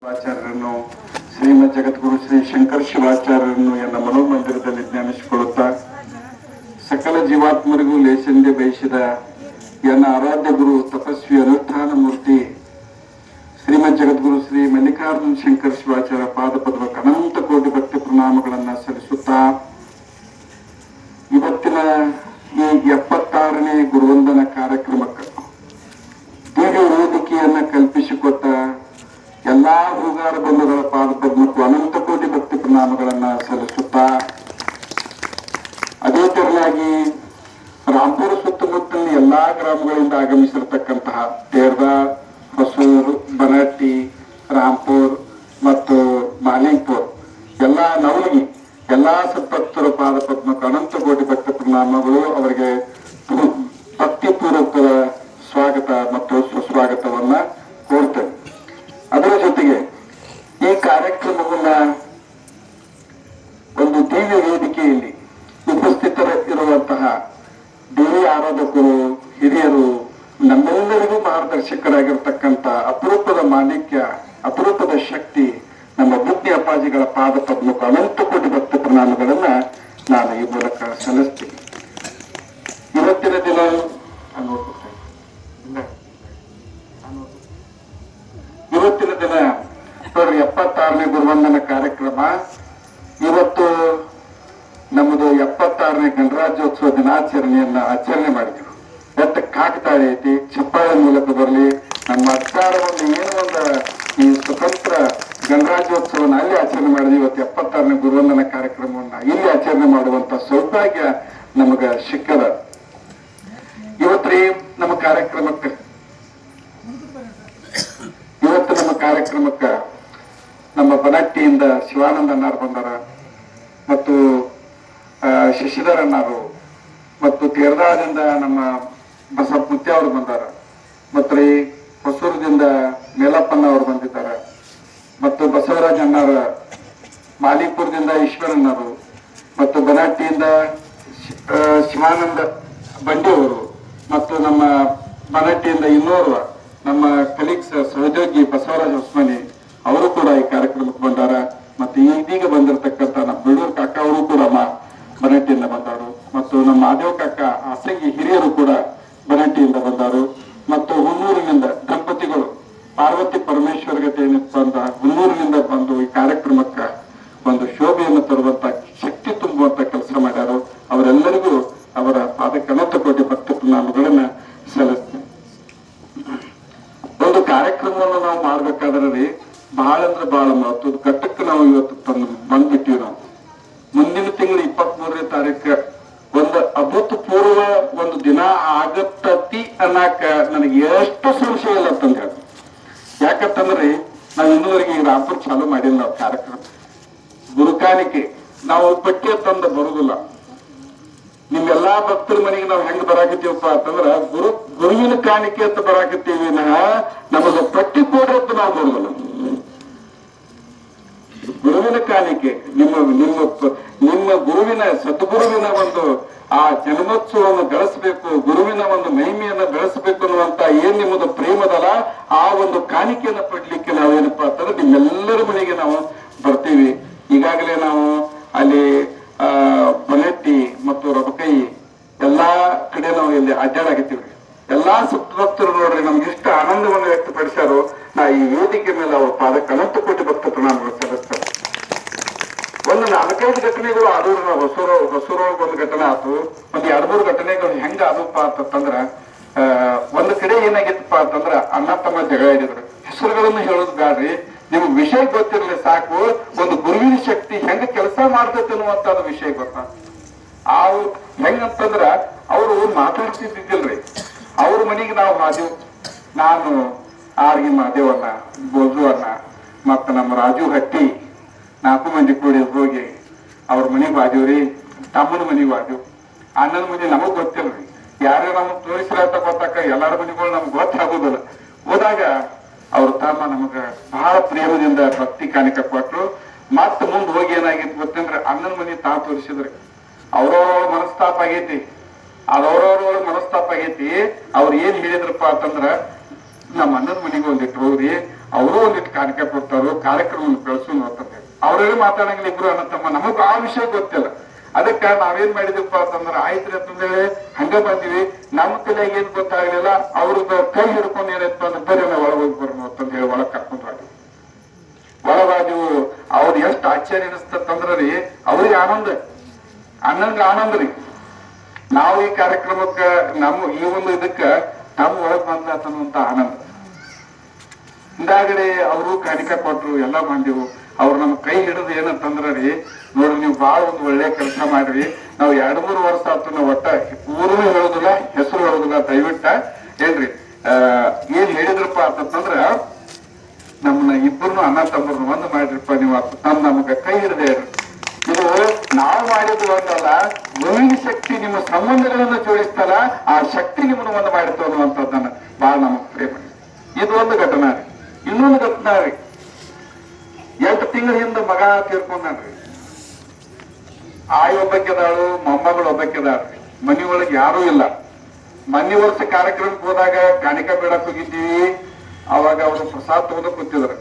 ಶಿವಾಚಾರ್ಯರನ್ನು ಶ್ರೀಮದ್ ಜಗದ್ಗುರು ಶ್ರೀ ಶಂಕರ ಶಿವಾಚಾರ್ಯರನ್ನು ಎನ್ನ ಮನೋಮಂದಿರದಲ್ಲಿ ಜ್ಞಾನಿಸಿಕೊಳ್ಳುತ್ತಾ ಸಕಲ ಜೀವಾತ್ಮರಿಗೂ ಲೇಸೆಂದೇ ಬಯಸಿದ ಎನ್ನ ಆರಾಧ್ಯ ಗುರು ತಪಸ್ವಿ ಅನುಷ್ಠಾನ ಮೂರ್ತಿ ಶ್ರೀಮದ್ ಜಗದ್ಗುರು ಶ್ರೀ ಮಲ್ಲಿಕಾರ್ಜುನ ಶಂಕರ ಶಿವಾಚಾರ್ಯ ಪಾದಪದ್ಮಕ್ಕೆ ಅನಂತ ಕೋಟಿ ಭಕ್ತಿ ಪ್ರಣಾಮಗಳನ್ನು ಸಲ್ಲಿಸುತ್ತಾ ಇವತ್ತಿನ ಈ 76ನೇ ಗುರುವಂದನ ಕಾರ್ಯಕ್ರಮಕ್ಕೆ ದಿವ್ಯ ವೇದಿಕೆಯನ್ನ ಕಲ್ಪಿಸಿಕೊಟ್ಟ ಎಲ್ಲಾ ಹೂಗಾರ ಬಂಧುಗಳ ಪಾದಪದ್ಮಕ್ಕೂ ಅನಂತ ಕೋಟಿ ಭಕ್ತಿ ಪ್ರಣಾಮಗಳನ್ನ ಸಲ್ಲಿಸುತ್ತಾ ಅದೇ ತೆರನಾಗಿ ರಾಂಪುರ ಸುತ್ತಮುತ್ತಲಿನ ಎಲ್ಲಾ ಗ್ರಾಮಗಳಿಂದ ಆಗಮಿಸಿರತಕ್ಕಂತಹ ತೇರ್ದ, ಹೊಸೂರು, ಬನಟ್ಟಿ, ರಾಂಪುರ್ ಮತ್ತು ಮಾಲಿಂಗ್ಪುರ್ ಎಲ್ಲಾ ನವಲಗಿ ಎಲ್ಲಾ ಸತ್ಭಕ್ತರ ಪಾದಪದ್ಮಕ್ಕೂ ಅನಂತ ಕೋಟಿ ಭಕ್ತಿ ಪ್ರಣಾಮಗಳು. ಅವರಿಗೆ ಭಕ್ತಿಪೂರ್ವಕ ಸ್ವಾಗತ ಮತ್ತು ಸುಸ್ವಾಗತವನ್ನ ಕೋರ್ತೇನೆ. ಅದರ ಜೊತೆಗೆ ಈ ಕಾರ್ಯಕ್ರಮವನ್ನ ಒಂದು ದಿವ್ಯ ವೇದಿಕೆಯಲ್ಲಿ ಉಪಸ್ಥಿತರಿರುವಂತಹ ದೇವಿ ಆರಾಧಕರು, ಹಿರಿಯರು, ನಮ್ಮೆಲ್ಲರಿಗೂ ಮಾರ್ಗದರ್ಶಕರಾಗಿರ್ತಕ್ಕಂಥ ಅಪರೂಪದ ಮಾಣಿಕ್ಯ, ಅಪರೂಪದ ಶಕ್ತಿ ನಮ್ಮ ಬುದ್ಧಿ ಅಪ್ಪಾಜಿಗಳ ಪಾದ ಪದ್ಮಕ್ಕೂ ಅನಂತ ಕೋಟಿ ಭಕ್ತಿ ಪ್ರಣಾಮಗಳನ್ನ ನಾನು ಈ ಮೂಲಕ ಸಲ್ಲಿಸ್ತೀನಿ. ಇವತ್ತಿನ ದಿನ ಇವತ್ತಿನ ದಿನ 76ನೇ ಗುರುವಂದನ ಕಾರ್ಯಕ್ರಮ. ಇವತ್ತು ನಮ್ಮದು 76ನೇ ಗಣರಾಜ್ಯೋತ್ಸವ ದಿನಾಚರಣೆಯನ್ನ ಆಚರಣೆ ಮಾಡಿದ್ವಿ. ಎಷ್ಟು ಕಾಕತಾಳಿ ಐತಿ, ಚಪ್ಪಾಳೆ ಮೂಲಕ ಬರಲಿ. ನಮ್ಮ ಅಧಿಕಾರವನ್ನು ಏನು ಒಂದು ಈ ಸ್ವತಂತ್ರ ಗಣರಾಜ್ಯೋತ್ಸವನ ಅಲ್ಲಿ ಆಚರಣೆ ಮಾಡಿದ್ವಿ. ಇವತ್ತು 76ನೇ ಗುರುವಂದನ ಕಾರ್ಯಕ್ರಮವನ್ನ ಇಲ್ಲಿ ಆಚರಣೆ ಮಾಡುವಂತ ಸೌಭಾಗ್ಯ ನಮಗ ಸಿಕ್ಕದ. ಇವತ್ತು ನಮ್ಮ ಕಾರ್ಯಕ್ರಮಕ್ಕೆ ನಮ್ಮ ಬನಟ್ಟಿಯಿಂದ ಶಿವಾನಂದ ಅಣ್ಣಾರು ಬಂದಾರ, ಮತ್ತು ಶಶಿಧರ್ ಅಣ್ಣಾರು, ಮತ್ತು ತೇರ್ದಾದಿಂದ ನಮ್ಮ ಬಸಪ್ಪ ಮುತ್ಯ ಅವರು ಬಂದಾರ, ಮತ್ತು ಹೊಸೂರದಿಂದ ಮೇಲಪ್ಪಣ್ಣ ಅವರು ಬಂದಿದ್ದಾರೆ, ಮತ್ತು ಬಸವರಾಜ್ ಅಣ್ಣಾರ, ಮಾಲಿಪುರದಿಂದ ಈಶ್ವರಣ್ಣರು, ಮತ್ತು ಬನಟ್ಟಿಯಿಂದ ಶಿವಾನಂದ ಬಂಡಿ ಅವರು, ಮತ್ತು ನಮ್ಮ ಬನಟ್ಟಿಯಿಂದ ಇನ್ನೋರ್ವ ನಮ್ಮ ಕಲೀಗ್ಸ್ ಸಹೋದ್ಯೋಗಿ ಬಸವರಾಜ್ ಹೊಸ್ಮನಿ ಅವರು ಕೂಡ ಈ ಕಾರ್ಯಕ್ರಮಕ್ಕೆ ಬಂದಾರ. ಮತ್ತು ಇದೀಗ ಬಂದಿರತಕ್ಕಂಥ ನಮ್ಮ ಬಿಡೂರ್ ಕಾಕ ಅವರು ಕೂಡ ಬನಟ್ಟಿಯಿಂದ ಬಂದಾರು, ಮತ್ತು ನಮ್ಮ ಮಾದೇವ್ ಕಾಕ ಆಸಂಗಿ ಹಿರಿಯರು ಕೂಡ ಬನಟ್ಟಿಯಿಂದ ಬಂದಾರು, ಮತ್ತು ಹುನ್ನೂರಿನಿಂದ ದಂಪತಿಗಳು ಪಾರ್ವತಿ ಪರಮೇಶ್ವರ ಗತೆ ಬಂದ ಹುನ್ನೂರಿನಿಂದ ಬಂದು ಈ ಕಾರ್ಯಕ್ರಮಕ್ಕೆ ಒಂದು ಶೋಭೆಯನ್ನು ತರುವಂತ ಶಕ್ತಿ ತುಂಬುವಂತ ಕೆಲಸ ಮಾಡ್ಯಾರು. ಅವರೆಲ್ಲರಿಗೂ ಅವರ ಪಾದಕ್ಕೆ ಅನಂತ ಕೋಟಿ ಭಕ್ತಿ ಪ್ರಣಾಮಗಳನ್ನ ಸಲ್ಲಿಸ್ತೇನೆ. ಒಂದು ಕಾರ್ಯಕ್ರಮವನ್ನು ನಾವು ಮಾಡ್ಬೇಕಾದ್ರೆ ಬಹಳ ಅಂದ್ರೆ ಬಹಳ ಮಹತ್ವದ ಘಟ್ಟಕ್ಕೆ ನಾವು ಇವತ್ತು ಬಂದ್ಬಿಟ್ಟಿವಿ. ನಾವು ಮುಂದಿನ ತಿಂಗಳು 23ನೇ ತಾರೀಕು ಒಂದು ಅಭೂತಪೂರ್ವ ಒಂದು ದಿನ ಆಗತ್ತತಿ ಅನ್ನಕ ನನಗೆ ಎಷ್ಟು ಸಂಶಯ ಇಲ್ಲ ಅಂತಂದ ಹೇಳಿ. ಯಾಕಂತಂದ್ರೆ ನಾವು ಇನ್ನೂವರೆಗೆ ಈ ರಾಂಪುರ್ ಚಾಲೂ ಮಾಡಿಲ್ಲ. ನಾವು ಕಾರ್ಯಕ್ರಮ ಗುರುಕಾಣಿಕೆ ನಾವು ಪಠ್ಯ ತಂದ ಬರುದಿಲ್ಲ. ನಿಮ್ಮೆಲ್ಲಾ ಭಕ್ತರ ಮನೆಗೆ ನಾವು ಹೆಂಗ್ ಬರಾಕತ್ತೀವಪ್ಪ ಅಂತಂದ್ರ ಗುರುವಿನ ಕಾಣಿಕೆ ಅಂತ ಬರಾಕತ್ತೀವಿ. ನಮಗ ಪಟ್ಟಿ ಕೊಡ್ರದ್ದು ನಾವು ಬರುದಿಲ್ಲ. ಗುರುವಿನ ಕಾಣಿಕೆ ನಿಮ್ಮ ಗುರುವಿನ ಸದ್ಗುರುವಿನ ಒಂದು ಆ ಜನ್ಮೋತ್ಸವವನ್ನು ಬೆಳೆಸಬೇಕು, ಗುರುವಿನ ಒಂದು ಮಹಿಮೆಯನ್ನ ಬೆಳೆಸಬೇಕು ಅನ್ನುವಂತ ಏನ್ ನಿಮ್ಮದು ಪ್ರೇಮದಲ್ಲ, ಆ ಒಂದು ಕಾಣಿಕೆಯನ್ನ ಪಡ್ಲಿಕ್ಕೆ ನಾವೇನಪ್ಪಾ ಅಂತಂದ್ರೆ ನಿಮ್ಮೆಲ್ಲರ ಮನೆಗೆ ನಾವು ಬರ್ತೀವಿ. ಈಗಾಗಲೇ ನಾವು ಅಲ್ಲಿ ಬನಟ್ಟಿ ಮತ್ತು ರಬಕೈ ಎಲ್ಲಾ ಕಡೆ ನಾವು ಇಲ್ಲಿ ಅಡ್ಡಾಡಾಕತ್ತೀವಿ. ಎಲ್ಲಾ ಸತ್ಭಕ್ತರು ನೋಡ್ರಿ ನಮ್ಗೆ ಎಷ್ಟು ಆನಂದವನ್ನು ವ್ಯಕ್ತಪಡಿಸ್ಯಾರು. ನಾ ಈ ವೇದಿಕೆ ಮೇಲೆ ಅವ್ರ ಪಾದಕ್ಕೆ ಅನಂತ ಕೋಟಿ ಭಕ್ತ ಪ್ರಣಾಮಗಳು ಸಲ್ಲಿಸ್ತಾರೆ. ಒಂದು 4-5 ಘಟನೆಗಳು ಆದೂ ಹೊಸೂರೊಳಗೆ ಒಂದು ಘಟನೆ ಆಯ್ತು, ಒಂದು 2-3 ಘಟನೆಗಳು ಹೆಂಗ ಆದಪ್ಪ ಅಂತಂದ್ರ ಒಂದು ಕಡೆ ಏನಾಗಿತ್ತಪ್ಪ ಅಂತಂದ್ರ ಅಣ್ಣ ತಮ್ಮ ಜಗಳ ಹಿಡಿದ್ರು. ಹೆಸರುಗಳನ್ನು ಹೇಳೋದು ಬ್ಯಾಡ್ರಿ, ನಿಮ್ಗೆ ವಿಷಯ ಗೊತ್ತಿರಲಿ ಸಾಕು. ಒಂದು ಗುರುವಿನ ಶಕ್ತಿ ಹೆಂಗ ಕೆಲಸ ಮಾಡ್ತೈತೆ ಅನ್ನುವಂತ ವಿಷಯ ಗೊತ್ತ. ಹೆಂಗಂತಂದ್ರ ಅವರು ಮಾತಾಡ್ತಿದ್ದಿಲ್ರಿ. ಅವ್ರ ಮನೆಗೆ ನಾವು ಮಾದೇವ್, ನಾನು ಆರ್ಗಿ ಮಾದೇವಣ್ಣ, ಬೋಜು ಅಣ್ಣ, ಮತ್ತ ನಮ್ಮ ರಾಜು ಹಟ್ಟಿ 4 ಮಂದಿ ಕೂಡಿ ಹೋಗಿ ಅವ್ರ ಮನೆಗೆ ಬಾಜೀವ್ರಿ. ತಮ್ಮನ ಮನೆಗೆ ಬಾಜೀವ್, ಅಣ್ಣನ ಮನೆ ನಮಗ್ ಗೊತ್ತಿಲ್ರಿ. ಯಾರೇ ನಮಗ್ ತೋರಿಸಿರತ್ತ ಗೊತ್ತಾಕ ಎಲ್ಲಾರ ಮನೆಗಳು ನಮ್ಗೆ ಗೊತ್ತಾಗೋದಿಲ್ಲ. ಹೋದಾಗ ಅವ್ರ ತಮ್ಮ ನಮಗ ಬಹಳ ಪ್ರೇಮದಿಂದ ಭಕ್ತಿ ಕಾಣಿಕೆ ಕೊಟ್ರು. ಮತ್ತ ಮುಂದೆ ಹೋಗಿ ಏನಾಗಿತ್ತು ಗೊತ್ತಂದ್ರೆ ಅಣ್ಣನ ಮನೆ ತೋರಿಸಿದ್ರಿ. ಅವ್ರವ್ರ ಮನಸ್ತಾಪ ಆಗೈತಿ, ಅದವ್ರವ್ರೊಳಗೆ ಮನಸ್ತಾಪ ಆಗೈತಿ. ಅವ್ರು ಏನ್ ಹೇಳಿದ್ರಪ್ಪ ಅಂತಂದ್ರ ನಮ್ಮ ಅಣ್ಣನ ಮನೆಗೆ ಒಂದಿಟ್ಟು ಹೋಗ್ರಿ, ಅವರು ಒಂದಿಟ್ಟು ಕಾಣಿಕೆ ಕೊಡ್ತಾರೋ ಕಾರ್ಯಕ್ರಮವನ್ನು ಬೆಳೆಸೋಣ ಅಂತಂದ್ರೆ ಅವರೆಲ್ಲ ಮಾತಾಡಂಗಿಲ್ಲ ಇಬ್ರು ಅನ್ನತ್ತಮ್ಮ ನಮಗ್ ಆ ವಿಷಯ ಗೊತ್ತಿಲ್ಲ. ಅದಕ್ಕ ನಾವೇನ್ ಮಾಡಿದಪ್ಪ ಅಂತಂದ್ರೆ ಆಯ್ತ್ರಿ ಅಂತಂದೇಳಿ ಹಂಗ ಬಂದಿವಿ. ನಮ್ಮ ತಲೆಗೆ ಏನ್ ಗೊತ್ತಾಗ್ಲಿಲ್ಲ, ಅವ್ರದ್ದು ಕೈ ಹಿಡ್ಕೊಂಡು ಏನೈತಪ್ಪ ಅಂದ್ರೆ ಬೇರೆ ಒಳಗೆ ಹೋಗಿ ಬರೋಣ ಅಂತಂದ ಹೇಳಿ ಒಳಗ್ ಕರ್ಕೊಂಡು ಹೋಗಿ ಒಳಗಾದಿವು. ಅವ್ರು ಎಷ್ಟು ಆಶ್ಚರ್ಯ ಅನಿಸ್ತಂದ್ರಿ, ಅವ್ರಿಗೆ ಆನಂದ ಆನಂದ ರೀ. ನಾವು ಈ ಕಾರ್ಯಕ್ರಮಕ್ಕ ನಮ್ಮ ಈ ಒಂದು ಇದಕ್ಕ ನಮ್ಮ ಒಳಗ್ ಬಂದಂತ ಆನಂದ. ಹಿಂದಾಗಡೆ ಅವರು ಕಾಣಿಕೆ ಕೊಟ್ರು, ಎಲ್ಲ ಬಂದಿವು. ಅವ್ರು ನಮ್ ಕೈ ಹಿಡಿದು ಏನಂತಂದ್ರಿ, ನೋಡ್ರಿ ನೀವು ಬಾಳ ಒಂದು ಒಳ್ಳೆ ಕೆಲಸ ಮಾಡ್ರಿ, ನಾವು 2-3 ವರ್ಷ ಆತು ನಾವು ಒಟ್ಟ ಊರು ಹೇಳುದಿಲ್ಲ ಹೆಸರು ಹೇಳುದಿಲ್ಲ, ದಯವಿಟ್ಟ ಏನ್ರಿ ಏನ್ ಹೇಳಿದ್ರಪ್ಪ ಅಂತಂದ್ರ ನಮ್ಮನ್ನ ಇಬ್ಬರನ್ನು ಅಣ್ಣ ತಮ್ಮರನ್ನು ಒಂದು ಮಾಡ್ರಿಪ್ಪ ನೀವು ನಮ್ಗ ಕೈ ಹಿಡಿದೇ ಇರ್ರಿ. ಇದು ನಾವು ಮಾಡಿದ್ದು ಒಂದಲ್ಲ, ಗುರುವಿನ ಶಕ್ತಿ ನಿಮ್ಮ ಸಂಬಂಧಗಳನ್ನ ಜೋಡಿಸ್ತಲ್ಲ, ಆ ಶಕ್ತಿ ನಿಮ್ಮನ್ನು ಒಂದು ಮಾಡಿತ್ತು ಅನ್ನುವಂಥದ್ದನ್ನ ಬಹಳ ನಮಗ್ ಪ್ರೇಮ. ಇದು ಒಂದು ಘಟನಾ ರೀ. ಇನ್ನೊಂದು ಘಟನಾ ರೀ, 8 ತಿಂಗಳ ಹಿಂದೆ ಮಗ ತೀರ್ಕೊಂಡ್ರಿ. ಆಯ್ ಒಬ್ಬಕ್ಕೆದಾಳು, ಮೊಮ್ಮಗಳು ಒಬ್ಬಕ್ಕೆದಾಳ್ರಿ. ಮನಿ ಒಳಗೆ ಯಾರೂ ಇಲ್ಲ. ಮೊನ್ನೆ ವರ್ಷ ಕಾರ್ಯಕ್ರಮಕ್ಕೆ ಹೋದಾಗ ಕಾಣಿಕೆ ಬೇಡಕ್ ಹೋಗಿದ್ದೀವಿ. ಅವಾಗ ಅವರು ಪ್ರಸಾದ್ ತಗೊಂಡು ಕೂತಿದ್ರು.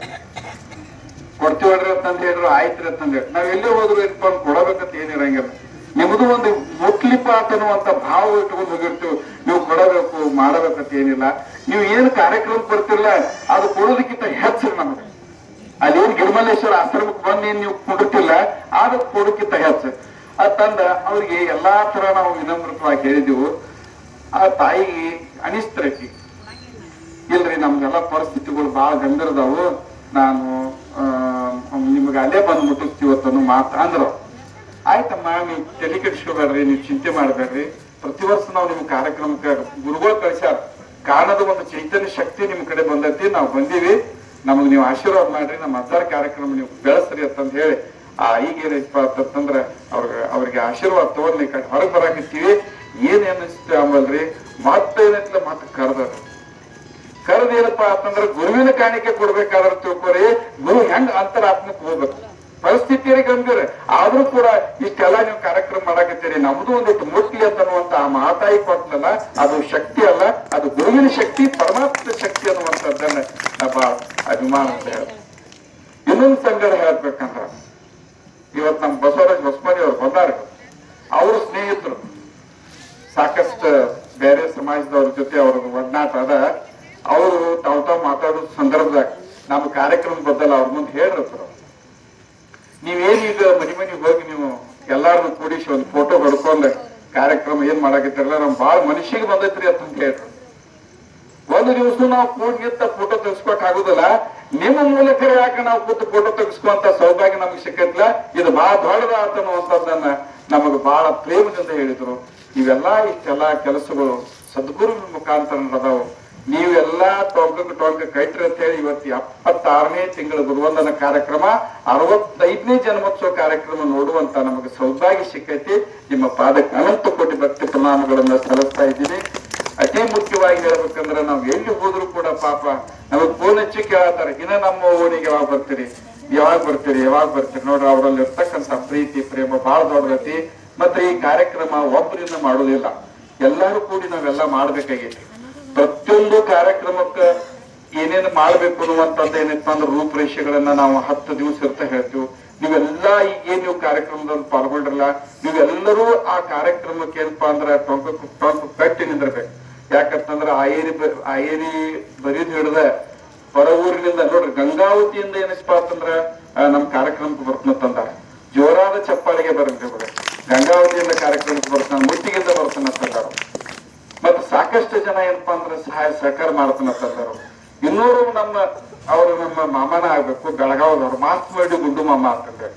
ಕೊಡ್ತೀವಲ್ರಿ ಅಂತಂದ್ ಹೇಳ್ರು, ಆಯ್ತ್ರಿ ಅಂತಂದ್ ಹೇಳಿ ನಾವ್ ಎಲ್ಲೇ ಹೋದ್ರು ಇಟ್ಕೊಂಡು ಕೊಡಬೇಕಂತ ಏನಿರಂಗಿಲ್ಲ. ನಿಮ್ದು ಒಂದು ಮುಟ್ಲಿಪ್ಪ ಅಂತನ್ನುವಂತ ಭಾವ ಇಟ್ಕೊಂಡು ಹೋಗಿರ್ತೀವಿ. ನೀವು ಕೊಡಬೇಕು ಮಾಡಬೇಕಂತ ಏನಿಲ್ಲ. ನೀವು ಏನ್ ಕಾರ್ಯಕ್ರಮಕ್ಕೆ ಬರ್ತಿರಲ್ಲ ಅದು ಕೊಡೋದಕ್ಕಿಂತ ಹೆಚ್ಚು ನಮ್ಗೆ. ಅದೇನ್ ಗಿರಿಮಲ್ಲೇಶ್ವರ ಆಶ್ರಮಕ್ಕೆ ಬಂದು ಏನ್ ನೀವು ಕೊಡುತ್ತಿಲ್ಲ ಅದಕ್ಕೆ ಕೊಡೋಕ್ಕಿಂತ ಹೆಚ್ಚು ಅದ್ ತಂದ ಅವ್ರಿಗೆ ಎಲ್ಲಾ ತರ ನಾವು ವಿನಮ್ರತವಾಗಿ ಹೇಳಿದೆವು. ಆ ತಾಯಿಗೆ ಅನಿಸ್ತೈತಿ, ಇಲ್ರಿ ನಮ್ಗೆಲ್ಲಾ ಪರಿಸ್ಥಿತಿಗಳು ಬಹಳ ಗಂಭೀರದಾವು, ನಾನು ನಿಮ್ಗೆ ಅಲ್ಲೇ ಬಂದು ಮುಟ್ಟಿಸ್ತೀವತ್ತನ್ನು ಮಾತು ಅಂದ್ರು. ಆಯ್ತಮ್ಮ, ನೀವು ತಲೆ ಕೆಡಿಸ್ಕೋಬೇಡ್ರಿ, ನೀವು ಚಿಂತೆ ಮಾಡಬೇಡ್ರಿ. ಪ್ರತಿ ವರ್ಷ ನಾವು ನಿಮ್ ಕಾರ್ಯಕ್ರಮಕ್ಕೆ ಗುರುಗಳು ಕಳಿಸ್ಯಾರ, ಕಾರಣದ ಒಂದು ಚೈತನ್ಯ ಶಕ್ತಿ ನಿಮ್ ಕಡೆ ಬಂದೈತಿ, ನಾವು ಬಂದೀವಿ, ನಮಗ್ ನೀವು ಆಶೀರ್ವಾದ ಮಾಡ್ರಿ, ನಮ್ಮ ಹದ್ದಾರ ಕಾರ್ಯಕ್ರಮ ನೀವು ಬೆಳೆಸ್ರಿ ಅಂತಂದ್ ಹೇಳಿ ಈಗೇನೈತಪ್ಪ ಅಂತಂದ್ರೆ ಅವ್ರಿಗೆ ಆಶೀರ್ವಾದ ತಗೊಂಡ್ ಈ ಕಡೆ ಹೊರಗೆ ಬರಾಕತ್ತೀವಿ. ಏನ್ ಅನಿಸ್ತು ಆಮಲ್ರಿ, ಮತ್ತೇನೈತಿಲ್ಲ ಮತ್ತೆ ಕರೆದೇನಪ್ಪಾ ಅಂತಂದ್ರೆ ಗುರುವಿನ ಕಾಣಿಕೆ ಕೊಡ್ಬೇಕಾದ್ರೆ ತಿಳ್ಕೊರಿ, ಗುರು ಹೆಂಗ್ ಅಂತರಾತ್ಮಕ್ ಹೋಗ್ಬೇಕು. ಪರಿಸ್ಥಿತಿಯರಿಗೆ ಗಂಭೀರ ಆದ್ರೂ ಕೂಡ ಇಷ್ಟೆಲ್ಲ ನೀವು ಕಾರ್ಯಕ್ರಮ ಮಾಡಾಕತ್ತೀರಿ, ನಮ್ದು ಒಂದಿಟ್ಟು ಮುಟ್ಲಿ ಅಂತನ್ನುವಂತ ಆ ಮಾತಾಯಿ ಕೊಟ್ಟಲ್ಲ, ಅದು ಶಕ್ತಿ ಅಲ್ಲ, ಅದು ಗುರುವಿನ ಶಕ್ತಿ, ಪರಮಾತ್ಮ ಶಕ್ತಿ ಅನ್ನುವಂಥದ್ದನ್ನ ಬಹಳ ಅಭಿಮಾನ ಅಂತ ಹೇಳ. ಇನ್ನೊಂದು ಸಂಗಡ ಹೇಳ್ಬೇಕಂದ್ರ, ಇವತ್ ನಮ್ ಬಸವರಾಜ್ ಹೊಸಮನಿ ಅವ್ರು ಬಂದಾರ, ಅವ್ರ ಸ್ನೇಹಿತರು ಸಾಕಷ್ಟು ಬೇರೆ ಸಮಾಜದವ್ರ ಜೊತೆ ಅವ್ರದ್ದು ಒಡನಾಟ ಅದ. ಅವರು ತಾವ್ ಮಾತಾಡೋ ಸಂದರ್ಭದಾಗ ನಮ್ಮ ಕಾರ್ಯಕ್ರಮ ಬದ್ದಲ್ಲ ಅವ್ರ ಮುಂದೆ ಹೇಳಿರ್ತಾರ, ನೀವೇನೀಗ ಮನಿ ಹೋಗಿ ನೀವು ಎಲ್ಲಾರನ್ನು ಕೂಡಿಸಿ ಒಂದು ಫೋಟೋ ಹೊಡ್ಕೊಂಡ್ ಕಾರ್ಯಕ್ರಮ ಏನ್ ಮಾಡಾಕತ್ತಾರಲ್ಲ, ನಮ್ ಬಾಳ ಮನುಷ್ಯಗೆ ಬಂದೈತ್ರಿ ಅಂತ ಹೇಳ್ರಿ. ಒಂದು ದಿವಸ ನಾವು ಕೂಡ್ಗಿತ್ತ ಫೋಟೋ ತೆಗಿಸ್ಕೊಕ್ ಆಗುದಿಲ್ಲ, ನಿಮ್ಮ ಮೂಲಕ ಯಾಕೆ ನಾವು ಕೂತು ಫೋಟೋ ತೆಗಿಸ್ಕೊಂತ ಸೌಭಾಗ್ಯ ನಮ್ಗೆ ಸಿಕ್ಕಂಗಿಲ್ಲ, ಇದು ಬಹಳ ದೊಡ್ಡದ ಅಂತನ್ನುವಂಥದ್ದನ್ನ ನಮಗ್ ಬಹಳ ಪ್ರೇಮದಿಂದ ಹೇಳಿದ್ರು. ಇವೆಲ್ಲಾ ಇಷ್ಟೆಲ್ಲಾ ಕೆಲಸಗಳು ಸದ್ಗುರು ಮುಖಾಂತರ ನಡೆದವು. ನೀವೆಲ್ಲಾ ಟೊಂಕ ಕೈಟ್ರಿ ಅಂತ ಹೇಳಿ ಇವತ್ತು 76ನೇ ತಿಂಗಳ ಗುರುವಂದನ ಕಾರ್ಯಕ್ರಮ, 65ನೇ ಜನ್ಮೋತ್ಸವ ಕಾರ್ಯಕ್ರಮ ನೋಡುವಂತ ನಮಗೆ ಸೌಭಾಗ್ಯ ಸಿಕ್ಕೈತಿ. ನಿಮ್ಮ ಪಾದಕ್ಕೆ ಅನಂತ ಕೋಟಿ ಭಕ್ತಿ ಪ್ರಣಾಮಗಳನ್ನ ಸಲ್ಲಿಸ್ತಾ ಇದ್ದೀನಿ. ಅತಿ ಮುಖ್ಯವಾಗಿ ಹೇಳ್ಬೇಕಂದ್ರೆ ನಾವು ಎಲ್ಲಿ ಹೋದ್ರು ಕೂಡ ಪಾಪ ನಮಗ್ ಫೋನ್ ಹಚ್ಚಿ ಕೇಳತ್ತಾರೆ, ಇನ್ನ ನಮ್ಮ ಓಣಿಗೆ ಯಾವಾಗ ಬರ್ತೀರಿ ನೋಡ್ರಿ. ಅವರಲ್ಲಿ ಇರ್ತಕ್ಕಂಥ ಪ್ರೀತಿ ಪ್ರೇಮ ಬಹಳ ದೊಡ್ಡದೈತಿ. ಮತ್ತೆ ಈ ಕಾರ್ಯಕ್ರಮ ಒಬ್ಬರಿಂದ ಮಾಡೋದಿಲ್ಲ, ಎಲ್ಲರೂ ಕೂಡಿ ನಾವೆಲ್ಲ ಮಾಡ್ಬೇಕಾಗೈತಿ. ಪ್ರತಿಯೊಂದು ಕಾರ್ಯಕ್ರಮಕ್ಕ ಏನೇನು ಮಾಡ್ಬೇಕು ಅನ್ನುವಂಥದ್ದು ಏನಪ್ಪ ಅಂದ್ರೆ ರೂಪರೇಷೆಗಳನ್ನ ನಾವು 10 ದಿವಸ ಇರ್ತಾ ಹೇಳ್ತೀವಿ. ನೀವೆಲ್ಲಾ ಈಗೇನ್ ನೀವು ಕಾರ್ಯಕ್ರಮದಲ್ಲಿ ಪಾಲ್ಗೊಂಡ್ರಲ್ಲ, ನೀವೆಲ್ಲರೂ ಆ ಕಾರ್ಯಕ್ರಮಕ್ಕೆ ಏನಪ್ಪಾ ಅಂದ್ರೆ ಟೊಂಕ ಕಟ್ಟಿ ನಿಂದಿರ್ಬೇಕು. ಯಾಕಂತಂದ್ರ ಆಯೇರಿ ಬರೀದ್ ಹಿಡ್ದ ಹೊರ ಊರಿನಿಂದ ನೋಡ್ರಿ, ಗಂಗಾವತಿಯಿಂದ ಏನಪ್ಪಾ ಅಂತಂದ್ರ ನಮ್ ಕಾರ್ಯಕ್ರಮಕ್ಕೆ ಬರ್ತಂದಾರ, ಜೋರಾದ ಚಪ್ಪಾಳಿಗೆ ಬರಂತ ಗಂಗಾವತಿಯಿಂದ ಕಾರ್ಯಕ್ರಮಕ್ಕೆ ಬರ್ತಾನ, ಮುಟ್ಟಿಗಿಂದ ಬರ್ತಾನಂತಾರ. ಮತ್ತೆ ಸಾಕಷ್ಟು ಜನ ಏನಪ್ಪಾ ಅಂದ್ರೆ ಸಹಾಯ ಸಹಕಾರ ಮಾಡ್ತಾನಂತಾರ. ಇನ್ನೂರು ನಮ್ಮ ಮಾಮನ ಆಗ್ಬೇಕು, ಬೆಳಗಾವದವ್ರು ಮಾಸ್ಕ್ ಮಾಡಿ ಗುಂಡು ಮಾಮ ಅಂತಂದ್ರೆ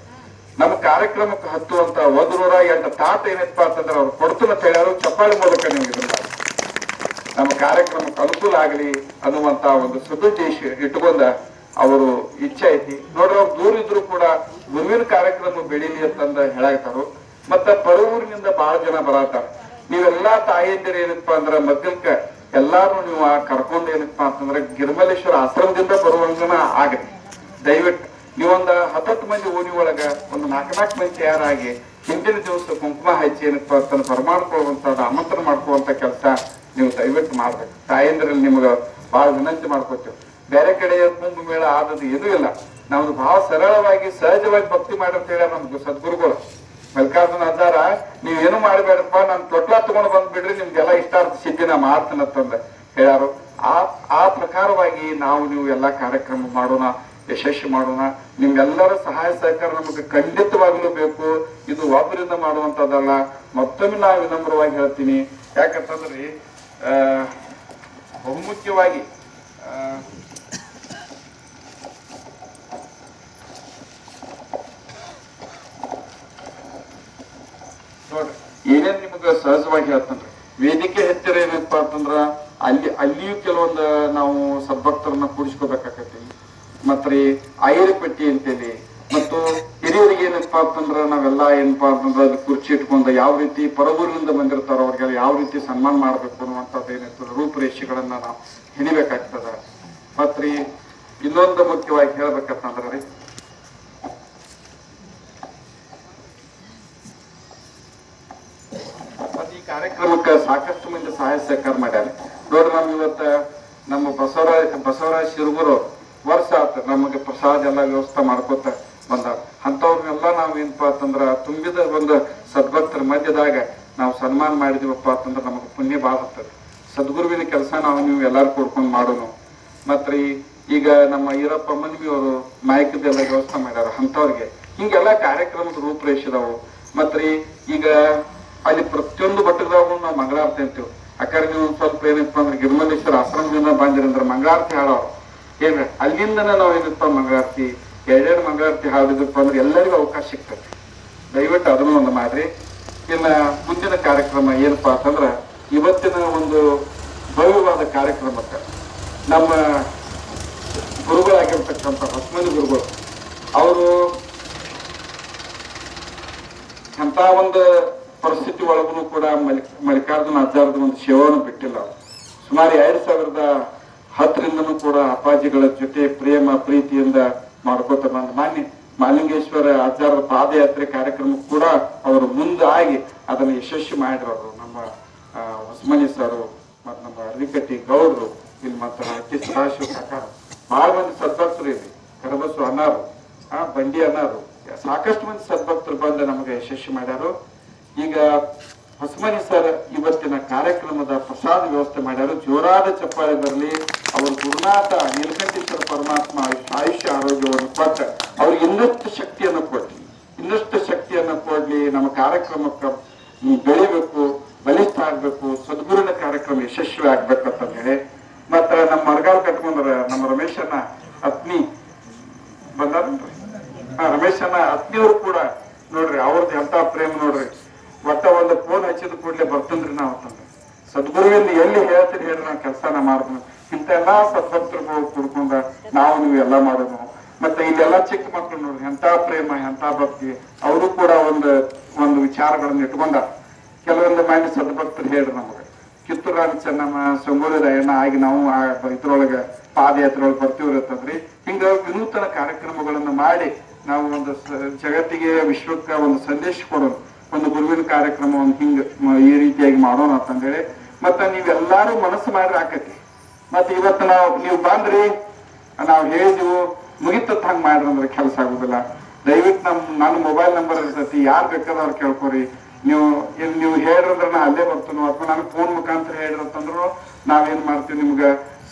ನಮ್ಮ ಕಾರ್ಯಕ್ರಮಕ್ಕೆ ಹತ್ತುವಂತ 108 ತಾಟ ಏನಪ್ಪಾ ಅಂತಂದ್ರೆ ಅವ್ರು ಕೊಡ್ತಾನಂತ ಹೇಳ್ಯಾರು. ಚಪ್ಪಾಳಿ ಮೂಲಕ ನಿಮ್ಗೆ ನಮ್ಮ ಕಾರ್ಯಕ್ರಮಕ್ಕೆ ಅನುಕೂಲ ಆಗಲಿ ಅನ್ನುವಂತ ಒಂದು ಸದುದ್ದೇಶ ಇಟ್ಕೊಂಡ ಅವರು ಇಚ್ಛೆ ಐತಿ. ನೋಡ್ರಿ, ಅವ್ರು ದೂರ ಇದ್ರು ಕೂಡ ಗುರುವಿನ ಕಾರ್ಯಕ್ರಮ ಬೆಳೀಲಿ ಅಂತಂದ ಹೇಳಾಗ್ತಾರು. ಮತ್ತ ಪರವೂರಿನಿಂದ ಬಹಳ ಜನ ಬರತಾರ. ನೀವೆಲ್ಲಾ ತಾಯಿಯಂದಿರು ಏನಪ್ಪಾ ಅಂದ್ರ ಮಧ್ಯಕ್ಕ ಎಲ್ಲಾರು ನೀವು ಕರ್ಕೊಂಡು ಏನಪ್ಪಾ ಅಂತಂದ್ರೆ ಗಿರಿಮಲ್ಲೇಶ್ವರ ಆಶ್ರಮದಿಂದ ಬರುವಂಗನ ಆಗ್ರಿ. ದಯವಿಟ್ಟು ನೀವೊಂದ 10 ಮಂದಿ ಓಣಿ ಒಳಗ ಒಂದು 4 ಮಂದಿ ತಯಾರಾಗಿ ಹಿಂದಿನ ದಿವಸ ಕುಂಕುಮ ಹಚ್ಚಿ ಏನಪ್ಪಾ ಅಂತಂದ್ರೆ ಬರಮಾಡ್ಕೊಳ್ಳುವಂತ ಆಮಂತ್ರಣ ಮಾಡ್ಕೊಳ್ಳುವಂತ ಕೆಲಸ ನೀವು ದಯವಿಟ್ಟು ಮಾಡ್ಬೇಕು. ತಾಯಂದ್ರಲ್ಲಿ ನಿಮ್ಗ ಬಹಳ ವಿನಂತಿ ಮಾಡ್ಕೊತೀವಿ. ಬೇರೆ ಕಡೆ ಕುಂಭಮೇಳ ಆದದ್ದು ಏನೂ ಇಲ್ಲ. ನಮ್ದು ಬಹಳ ಸರಳವಾಗಿ ಸಹಜವಾಗಿ ಭಕ್ತಿ ಅಂತ ಹೇಳ ನಮ್ಗೆ ಸದ್ಗುರುಗಳು. ಮಲ್ಲಿಕಾರ್ಜುನ ಅಜ್ಜಾರ ನೀವೇನು ಮಾಡಬೇಡಪ್ಪ, ನಾನು ತೊಟ್ಲ ತಗೊಂಡು ಬಂದ್ಬಿಡ್ರಿ, ನಿಮ್ಗೆಲ್ಲ ಇಷ್ಟಾರ್ಥ ಸಿದ್ಧಿ ನಾ ಮಾಡ್ತೇನಂತಂದ ಹೇಳ್ಯಾರು. ಆ ಪ್ರಕಾರವಾಗಿ ನಾವು ನೀವು ಎಲ್ಲಾ ಕಾರ್ಯಕ್ರಮ ಮಾಡೋಣ, ಯಶಸ್ವಿ ಮಾಡೋಣ. ನಿಮ್ಗೆಲ್ಲರ ಸಹಾಯ ಸಹಕಾರ ನಮಗೆ ಖಂಡಿತವಾಗ್ಲೂ ಬೇಕು. ಇದು ಒಬ್ಬರಿಂದ ಮಾಡುವಂತದ್ದಲ್ಲ. ಮತ್ತೊಮ್ಮೆ ನಾವು ವಿನಮ್ರವಾಗಿ ಹೇಳ್ತೀನಿ, ಯಾಕಂತಂದ್ರಿ ಬಹುಮುಖ್ಯವಾಗಿ ನೋಡ್ರಿ ಏನೇನ್ ನಿಮ್ಗ ಸಹಜವಾಗಿ ಹೇಳ್ತನ್ರಿ. ವೇದಿಕೆ ಹತ್ತಿರ ಏನಪ್ಪಾ ಅಂತಂದ್ರ ಅಲ್ಲಿಯೂ ಕೆಲವೊಂದು ನಾವು ಸದ್ಭಕ್ತರನ್ನ ಕೂಡಿಸ್ಕೋಬೇಕಾಕತಿ. ಮತ್ರಿ ಐರು ಪಟ್ಟಿ ಅಂತೇಳಿ ಮತ್ತು ಹಿರಿಯರಿಗೆ ಏನಪ್ಪಾ ಅಂತಂದ್ರ ನಾವೆಲ್ಲಾ ಏನಪ್ಪಾ ಅಂತಂದ್ರ ಅದು ಕುರ್ಚಿ ಇಟ್ಕೊಂಡು ಯಾವ ರೀತಿ ಪರಬೂರಿನಿಂದ ಬಂದಿರ್ತಾರ ಅವ್ರಿಗೆಲ್ಲ ಯಾವ ರೀತಿ ಸನ್ಮಾನ ಮಾಡ್ಬೇಕು ಅನ್ನುವಂಥದ್ದು ಏನಿರ್ತದ ರೂಪುರೇಷೆಗಳನ್ನ ನಾವು ಹೆಣಿಬೇಕಾಗ್ತದ. ಮತ್ರಿ ಇನ್ನೊಂದು ಮುಖ್ಯವಾಗಿ ಹೇಳ್ಬೇಕಂತಂದ್ರ ರೀ, ಈ ಕಾರ್ಯಕ್ರಮಕ್ಕೆ ಸಾಕಷ್ಟು ಮಂದಿ ಸಹಾಯ ಸಹಕಾರ ಮಾಡ್ಯಾರ. ನೋಡ್ರಿ ನಮ್ ಇವತ್ತ ನಮ್ಮ ಬಸವರಾಜ್ ಶಿರಗುರು ವರ್ಷ ಆತ ನಮಗೆ ಪ್ರಸಾದ ಎಲ್ಲ ವ್ಯವಸ್ಥೆ ಮಾಡ್ಕೋತ ಬಂದಾರ. ಅಂತವ್ರನ್ನೆಲ್ಲ ನಾವ್ ಏನಪ್ಪಾ ಅಂತಂದ್ರ ತುಂಬಿದ ಒಂದು ಸದ್ಭಕ್ತರ ಮಧ್ಯದಾಗ ನಾವು ಸನ್ಮಾನ ಮಾಡಿದೀವಪ್ಪ ಅಂತಂದ್ರ ನಮಗ್ ಪುಣ್ಯ ಬಾಳ ಆಗ್ತದೆ. ಸದ್ಗುರುವಿನ ಕೆಲಸ ನಾವು ನೀವು ಎಲ್ಲಾರು ಕೊಡ್ಕೊಂಡ್ ಮಾಡೋನು. ಮತ್ರಿ ಈಗ ನಮ್ಮ ಈರಪ್ಪ ಮನ್ವಿ ಅವರು ನಾಯಕದೆಲ್ಲ ವ್ಯವಸ್ಥೆ ಮಾಡ್ಯಾರ ಅಂತವ್ರಿಗೆ. ಹಿಂಗೆಲ್ಲಾ ಕಾರ್ಯಕ್ರಮದ ರೂಪುರೇಷಿದಾವು. ಮತ್ರಿ ಈಗ ಅಲ್ಲಿ ಪ್ರತಿಯೊಂದು ಬಟ್ಟದಾಗ ನಾವು ಮಂಗಳಾರತಿ ಅಂತೀವಿ. ಯಾಕಂದ್ರೆ ನೀವು ಸ್ವಲ್ಪ ಏನಪ್ಪಾ ಅಂದ್ರೆ ಗಿರಿಮಲ್ಲೇಶ್ವರ ಆಶ್ರಮದಿಂದ ಬಂದಿರಂದ್ರ ಮಂಗಳಾರತಿ ಹಾಡೋರು ಏನ್ ಅಲ್ಲಿಂದನೇ ನಾವ್ ಏನಪ್ಪಾ ಮಂಗಳಾರತಿ ಎರಡೆರಡು ಮಂಗಳಾರತಿ ಹಾಡಿದಪ್ಪ ಅಂದ್ರೆ ಎಲ್ಲರಿಗೂ ಅವಕಾಶ ಸಿಗ್ತದೆ. ದಯವಿಟ್ಟು ಅದನ್ನು ಒಂದು ಮಾಡ್ರಿ. ಇನ್ನ ಮುಂದಿನ ಕಾರ್ಯಕ್ರಮ ಏನಪ್ಪಾ ಅಂತಂದ್ರ ಇವತ್ತಿನ ಒಂದು ಭವ್ಯವಾದ ಕಾರ್ಯಕ್ರಮಕ್ಕೆ ನಮ್ಮ ಗುರುಗಳಾಗಿರ್ತಕ್ಕಂಥ ಹೊಸಮನಿ ಗುರುಗಳು ಅವರು ಅಂತ ಒಂದು ಪರಿಸ್ಥಿತಿ ಒಳಗೂ ಕೂಡ ಮಲ್ಲಿಕಾರ್ಜುನ ಅಜ್ಜಾರದ ಒಂದು ಸೇವೆಯನ್ನು ಬಿಟ್ಟಿಲ್ಲ. ಸುಮಾರು 2010ರಿಂದನೂ ಕೂಡ ಅಪ್ಪಾಜಿಗಳ ಜೊತೆ ಪ್ರೇಮ ಪ್ರೀತಿಯಿಂದ ಮಾಡ್ಕೋತ ಬಂದ ಮಾನ್ಯ ಮಾಲಿಂಗೇಶ್ವರ ಅಜ್ಜಾರದ ಪಾದಯಾತ್ರೆ ಕಾರ್ಯಕ್ರಮಕ್ಕೆ ಕೂಡ ಅವರು ಮುಂದಾಗಿ ಅದನ್ನು ಯಶಸ್ವಿ ಮಾಡಿರೋರು ನಮ್ಮ ಹೊಸಮನಿ ಸರು ಮತ್ತು ನಮ್ಮ ಅರ್ವಿಕಟ್ಟಿ ಗೌಡ್ರು ಇಲ್ಲಿ ಮತ್ತು ಅಕ್ಕಿ ಸದಾಶಿವ ಕಾಕ ಬಹಳ ಮಂದಿ ಸದ್ಭಕ್ತರು ಇಲ್ಲಿ ಕರಬಸು ಅನ್ನಾರು ಬಂಡಿ ಅನ್ನಾರು ಸಾಕಷ್ಟು ಮಂದಿ ಸದ್ಭಕ್ತರು ಬಂದು ನಮಗೆ ಯಶಸ್ವಿ ಮಾಡ್ಯಾರು. ಈಗ ಹೊಸಮನಿ ಸರ್ ಇವತ್ತಿನ ಕಾರ್ಯಕ್ರಮದ ಪ್ರಸಾದ ವ್ಯವಸ್ಥೆ ಮಾಡ್ಯಾರು. ಜೋರಾದ ಚಪ್ಪಾಳೆ ಬರಲಿ. ಅವರು ಗುರುನಾಥ ನೀಲಕಂಠೇಶ್ವರ ಪರಮಾತ್ಮ ಆಯುಷ್ಯ ಆರೋಗ್ಯವನ್ನು ಕೊಟ್ಟ ಅವ್ರಿಗೆ ಇನ್ನಷ್ಟು ಶಕ್ತಿಯನ್ನು ಕೊಡ್ಲಿ. ನಮ್ಮ ಕಾರ್ಯಕ್ರಮಕ್ಕೆ ಬೆಳಿಬೇಕು, ಬಲಿಷ್ಠ ಆಗ್ಬೇಕು, ಸದ್ಗುರುನ ಕಾರ್ಯಕ್ರಮ ಯಶಸ್ವಿ ಆಗ್ಬೇಕಂತ ಹೇಳಿ ಮತ್ತ ನಮ್ಮ ಮರಗಾಲ್ ಕಟ್ಕೊಂಡ್ರ ನಮ್ಮ ರಮೇಶನ್ನ ಅತ್ನಿ ಬಂದಾರನ್ರಿ. ರಮೇಶನ್ನ ಅತ್ನಿಯವರು ಕೂಡ ನೋಡ್ರಿ ಅವ್ರದ್ದು ಎಂತ ಪ್ರೇಮ ನೋಡ್ರಿ. ಒಟ್ಟ ಒಂದು ಫೋನ್ ಹಚ್ಚಿದ ಕೂಡಲೇ ಬರ್ತಂದ್ರಿ ನಾವು ಅಂತಂದ್ರೆ ಸದ್ಗುರುವಿಂದ ಎಲ್ಲಿ ಹೇಳ್ತೀರಿ ಹೇಳ್ರಿ ನಾವು ಕೆಲಸನ ಮಾಡ್ತೀವಿ. ಇಂತ ಎಲ್ಲಾ ಸದ್ಭಕ್ತರು ಕುಡ್ಕೊಂಡ ನಾವು ನೀವು ಎಲ್ಲಾ ಮಾಡೋದು. ಮತ್ತೆ ಇಲ್ಲೆಲ್ಲಾ ಚಿಕ್ಕ ಮಕ್ಕಳು ನೋಡ್ರಿ ಎಂತ ಪ್ರೇಮ ಎಂತ ಭಕ್ತಿ. ಅವರು ಕೂಡ ಒಂದು ವಿಚಾರಗಳನ್ನ ಇಟ್ಕೊಂಡ ಕೆಲವೊಂದು ಮಾಡಿ ಸದ್ಭಕ್ತರು ಹೇಳ್ರಿ ನಮಗೆ ಕಿತ್ತೂರು ರಾಣಿ ಚೆನ್ನಮ್ಮ ಸಂಗೊಳ್ಳಿ ರಾಯಣ್ಣ ಆಗಿ ನಾವು ಇದ್ರೊಳಗ ಪಾದಯಾತ್ರೆ ಒಳಗೆ ಬರ್ತೀವ್ರಿ ಅಂತಂದ್ರಿ. ಹಿಂಗ ವಿನೂತನ ಕಾರ್ಯಕ್ರಮಗಳನ್ನು ಮಾಡಿ ನಾವು ಒಂದು ಜಗತ್ತಿಗೆ ವಿಶ್ವಕ್ಕೆ ಒಂದು ಸಂದೇಶ ಕೊಡೋಣ. ಒಂದು ಗುರುವಿನ ಕಾರ್ಯಕ್ರಮ ಒಂದು ಹಿಂಗ ಈ ರೀತಿಯಾಗಿ ಮಾಡೋಣ ಅಂತಂದೇಳಿ ಮತ್ತ ನೀವೆಲ್ಲಾರು ಮನಸ್ಸು ಮಾಡ್ರಿ ಆಕತಿ. ಮತ್ತ ಇವತ್ತು ನೀವು ಬಂದ್ರಿ ನಾವು ಹೇಳಿದೀವು ಮುಗಿತತ್ ಹಂಗ ಮಾಡ್ರಿ ಅಂದ್ರೆ ಕೆಲಸ ಆಗುದಿಲ್ಲ. ದಯವಿಟ್ಟು ನನ್ನ ಮೊಬೈಲ್ ನಂಬರ್ ಇರ್ತೈತಿ, ಯಾರು ಬೇಕಾದವ್ರು ಕೇಳ್ಕೊರಿ. ನೀವು ಹೇಳ್ರಂದ್ರ ನಾ ಅಲ್ಲೇ ಬರ್ತೀನೋ ಅಥವಾ ನನಗೆ ಫೋನ್ ಮುಖಾಂತರ ಹೇಳ್ರಂತಂದ್ರು ನಾವೇನ್ ಮಾಡ್ತೀವಿ ನಿಮ್ಗ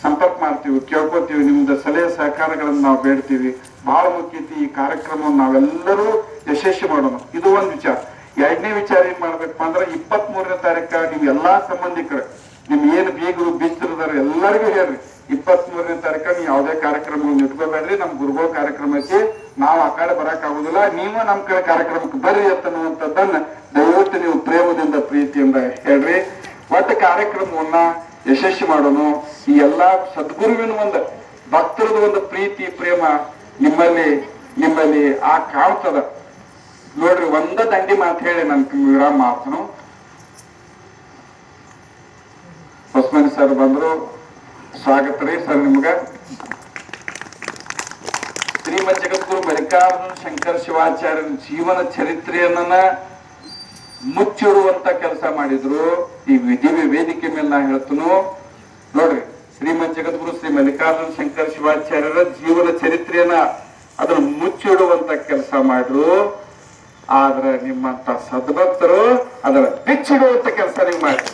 ಸಂಪರ್ಕ ಮಾಡ್ತೀವಿ, ಕೇಳ್ಕೊತೀವಿ. ನಿಮ್ದ ಸಲಹೆ ಸಹಕಾರಗಳನ್ನ ನಾವು ಬೇಡ್ತೀವಿ. ಬಹಳ ಮುಖ್ಯ ಐತಿ ಈ ಕಾರ್ಯಕ್ರಮವನ್ನು ನಾವೆಲ್ಲರೂ ಯಶಸ್ವಿ ಮಾಡೋಣ. ಇದು ಒಂದ್ ವಿಚಾರ. ಎರಡನೇ ವಿಚಾರ ಏನ್ ಮಾಡ್ಬೇಕಪ್ಪ ಅಂದ್ರೆ 23ನೇ ತಾರೀಕ ನಿಮ್ ಎಲ್ಲಾ ಸಂಬಂಧಿಕರು ನಿಮ್ ಏನ್ ಬೀಗರು ಬೀಚ್ತಿರ್ದಾರ ಎಲ್ಲರಿಗೂ ಹೇಳ್ರಿ 23ನೇ ತಾರೀಕ ನೀವು ಯಾವುದೇ ಕಾರ್ಯಕ್ರಮವನ್ನು ಇಟ್ಕೋಬೇಡ್ರಿ. ನಮ್ ಗುರುಗಳ ಕಾರ್ಯಕ್ರಮ ಐತಿ, ನಾವು ಆ ಕಡೆ ಬರಕ್ ಆಗುದಿಲ್ಲ, ನೀವು ನಮ್ ಕಡೆ ಕಾರ್ಯಕ್ರಮಕ್ಕೆ ಬರ್ರಿ ಅಂತನ್ನುವಂಥದ್ದನ್ನ ದಯವಿಟ್ಟು ನೀವು ಪ್ರೇಮದಿಂದ ಪ್ರೀತಿಯಿಂದ ಹೇಳ್ರಿ. ಒಟ್ಟು ಕಾರ್ಯಕ್ರಮವನ್ನ ಯಶಸ್ವಿ ಮಾಡೋಣ. ಈ ಎಲ್ಲಾ ಸದ್ಗುರುವಿನ ಒಂದು ಭಕ್ತರದ ಒಂದು ಪ್ರೀತಿ ಪ್ರೇಮ ನಿಮ್ಮಲ್ಲಿ ಆ ಕಾಣ್ತದ ನೋಡ್ರಿ. ಒಂದ ದಂಡಿ ಮಾತು ಹೇಳಿ ನನ್ ವಿರಾಮ ಮಾಡ್ತಾನು. ಹೊಸಮನಿ ಸರ್ ಬಂದ್ರು, ಸ್ವಾಗತ ರೀ ಸರ್ ನಿಮ್ಗ. ಶ್ರೀಮದ್ ಜಗದ್ಗುರು ಮಲ್ಲಿಕಾರ್ಜುನ ಶಂಕರ ಶಿವಾಚಾರ್ಯನ ಜೀವನ ಚರಿತ್ರೆಯನ್ನ ಮುಚ್ಚಿಡುವಂತ ಕೆಲಸ ಮಾಡಿದ್ರು. ಈ ವೇದಿಕೆ ಮೇಲೆ ನಾ ಹೇಳ್ತನು ನೋಡ್ರಿ. ಶ್ರೀಮದ್ ಜಗದ್ಗುರು ಶ್ರೀ ಮಲ್ಲಿಕಾರ್ಜುನ ಶಂಕರ ಶಿವಾಚಾರ್ಯರ ಜೀವನ ಚರಿತ್ರೆಯನ್ನ ಅದನ್ನು ಮುಚ್ಚಿಡುವಂತ ಕೆಲಸ ಮಾಡಿದ್ರು. ಆದ್ರೆ ನಿಮ್ಮಂತ ಸದ್ಭಕ್ತರು ಅದರ ಬಿಚ್ಚಿಡುವಂತ ಕೆಲಸ ನೀವು ಮಾಡಿ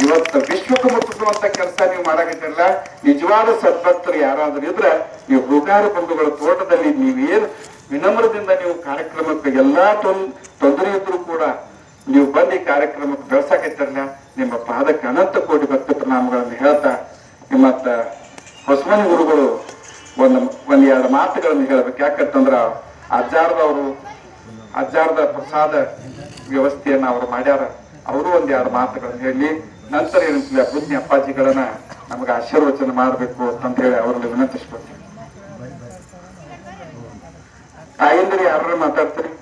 ಇವತ್ತು ವಿಶ್ವಕ್ಕೆ ಮುಟ್ಟಿಸುವಂತ ಕೆಲಸ ನೀವು ಮಾಡಾಕತ್ತಿರಲ್ಲ. ನಿಜವಾದ ಸದ್ಭಕ್ತರು ಯಾರಾದ್ರೂ ಇದ್ರೆ ನೀವು ಹೃಗಾರ ಬಂಧುಗಳ ತೋಟದಲ್ಲಿ ನೀವೇನು ವಿನಮ್ರದಿಂದ ನೀವು ಕಾರ್ಯಕ್ರಮಕ್ಕೆ ಎಲ್ಲಾ ತೊಂದರೆ ಇದ್ರು ಕೂಡ ನೀವು ಬಂದು ಈ ಕಾರ್ಯಕ್ರಮಕ್ಕೆ ಬೆಳೆಸಾಕತ್ತಿರಲ್ಲ. ನಿಮ್ಮ ಪಾದಕ್ಕೆ ಅನಂತ ಕೋಟಿ ಭಕ್ತ ಪ್ರಣಾಮಗಳನ್ನು ಹೇಳ್ತಾ ನಿಮ್ಮತ್ತ ಹೊಸಮನಿ ಗುರುಗಳು ಒಂದೆರಡು ಮಾತುಗಳನ್ನು ಹೇಳ್ಬೇಕು. ಯಾಕಂತಂದ್ರ ಅಜ್ಜಾರದ ಪ್ರಸಾದ ವ್ಯವಸ್ಥೆಯನ್ನ ಅವರು ಮಾಡ್ಯಾರ. ಅವರು ಒಂದೆರಡು ಮಾತುಗಳನ್ನು ಹೇಳಿ ನಂತರ ಏನಿಲ್ಲ ಪೂಜ್ಯ ಅಪ್ಪಾಜಿಗಳನ್ನ ನಮಗೆ ಆಶೀರ್ವಚನ ಮಾಡಬೇಕು ಅಂತ ಹೇಳಿ ಅವರಲ್ಲಿ ವಿನಂತಿಸ್ಕೊಳ್ತೀವಿ. ತಾಯಿಂದ್ರಿ ಯಾರು ಮಾತಾಡ್ತೀರಿ?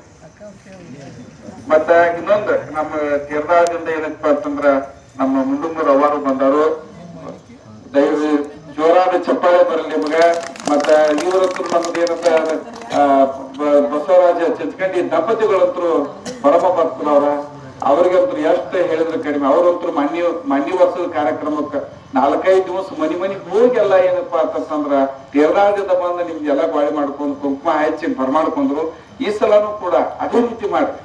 ಮತ್ತ ಇನ್ನೊಂದು ನಮ್ಮ ತೀರ್ಥದಿಂದ ಏನಪ್ಪ ಅಂತಂದ್ರ ನಮ್ಮ ಮುಂಡುಮೂರು ಅವರು ಬಂದರು. ದಯವಿ ಜೋರಾದ ಚಪ್ಪಾಳೆ ಬರಲಿ ನಿಮ್ಗೆ. ಮತ್ತ ಇವರಂತೂ ನಮ್ದು ಏನಂತ ಬಸವರಾಜ ಚಿಂಚ್ಕಂಡಿ ದಂಪತಿಗಳಂತೂ ಪರಮ ಭಕ್ತರವ್ರ. ಅವ್ರಿಗಂತೂ ಎಷ್ಟು ಹೇಳಿದ್ರು ಕಡಿಮೆ. ಅವ್ರಂತೂ ಮಣ್ಣಿ ವರ್ಷದ ಕಾರ್ಯಕ್ರಮಕ್ಕೆ 4-5 ದಿವಸ ಮನಿಗೆ ಹೋಗೆಲ್ಲ ಏನಪ್ಪಾ ಅಂತಂದ್ರ ತೀರ್ಥದಿಂದ ಬಂದು ನಿಮ್ಗೆಲ್ಲ ಗಾಳಿ ಮಾಡ್ಕೊಂಡು ಕುಂಕುಮ ಹಚ್ಚಿ ಬರ್ಮಾಡ್ಕೊಂಡ್ರು. ಈ ಸಲನೂ ಕೂಡ ಅದೇ ರೀತಿ ಮಾಡಿ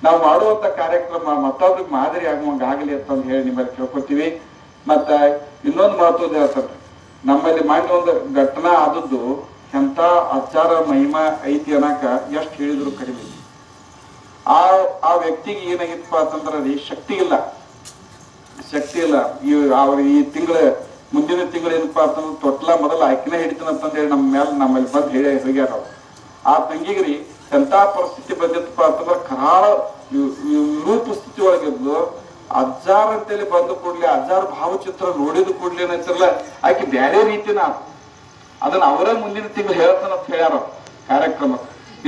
ನಾವು ಮಾಡುವಂತ ಕಾರ್ಯಕ್ರಮ ಮತ್ತೊಬ್ರಿಗೆ ಮಾದರಿ ಆಗುವಂಗ ಆಗಲಿ ಅಂತಂದು ಹೇಳಿ ನಿಮ್ಮಲ್ಲಿ ಕೇಳ್ಕೊತೀವಿ. ಮತ್ತ ಇನ್ನೊಂದು ಮಾತು ಹೇಳ್ತಾರೆ, ನಮ್ಮಲ್ಲಿ ಮಾನ್ಯ ಒಂದು ಘಟನಾ ಆದದ್ದು ಎಂತ ಆಚಾರ ಮಹಿಮಾ ಐತಿ ಅನ್ನಕ ಎಷ್ಟು ಹೇಳಿದ್ರು ಕಡಿಮೆ. ಆ ವ್ಯಕ್ತಿಗೆ ಏನಾಗಿತ್ತಪ್ಪ ಅಂತಂದ್ರೆ ಶಕ್ತಿ ಇಲ್ಲ. ಅವ್ರ ಈ ಮುಂದಿನ ತಿಂಗಳು ಏನಪ್ಪಾ ಅಂತಂದ್ರೆ ತೊಟ್ಲ ಮೊದಲ ಆಕಿನ ಹಿಡಿತನಂತಂದ ಹೇಳಿ ನಮ್ಮಲ್ಲಿ ಬಂದು ಹೇಳಿ ಹೋಗ್ಯಾರ. ಆ ತಂಗಿಗ್ರಿ ಎಂತ ಪರಿಸ್ಥಿತಿ ಬಂದಿತ್ತಪ್ಪ ಅಂತಂದ್ರೆ ಕರಾಳ ವಿರೂಪ ಸ್ಥಿತಿ ಒಳಗಿದ್ದು ಅಜ್ಜಾರ್ ಅಂತೇಳಿ ಬಂದು ಕೂಡ್ಲಿ ಅಜ್ಜಾರ್ ಭಾವಚಿತ್ರ ನೋಡಿದ ಕೂಡ್ಲಿ ಏನಂತಿರಲ್ಲ ಆಕೆ ಬ್ಯಾರೆ ರೀತಿನ ಅದನ್ನ ಅವರೇ ಮುಂದಿನ ತಿಂಗಳು ಹೇಳ್ತಾನಂತ ಹೇಳ್ಯಾರ ಕಾರ್ಯಕ್ರಮ.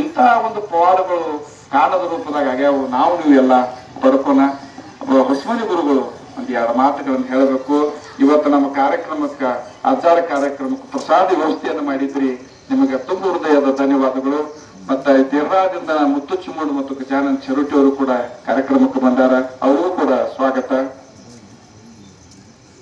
ಇಂಥ ಒಂದು ಪವಾಡಗಳು ಕಾಣದ ರೂಪದಾಗ ಆಗ್ಯಾವು. ನಾವು ನೀವು ಎಲ್ಲ ಪಡ್ಕೋಣ. ಹೊಸಮನಿ ಗುರುಗಳು ಒಂದ್ 2 ಮಾತುಗಳನ್ನು ಹೇಳಬೇಕು. ಇವತ್ತು ನಮ್ಮ ಕಾರ್ಯಕ್ರಮಕ್ಕೆ ಅಜ್ಜಾರ ಕಾರ್ಯಕ್ರಮಕ್ಕೆ ಪ್ರಸಾದ ವ್ಯವಸ್ಥೆಯನ್ನು ಮಾಡಿದ್ರಿ. ನಿಮಗೆ ತುಂಬ ಹೃದಯದ ಧನ್ಯವಾದಗಳು. ಮತ್ತ ತೀರ್ಥದಿಂದ ಮುತ್ತು ಚಿಮ್ಮೋಡು ಮತ್ತು ಗಜಾನನ್ ಚರುಟಿ ಅವರು ಕೂಡ ಕಾರ್ಯಕ್ರಮಕ್ಕೆ ಬಂದಾರ. ಅವರು ಕೂಡ ಸ್ವಾಗತ.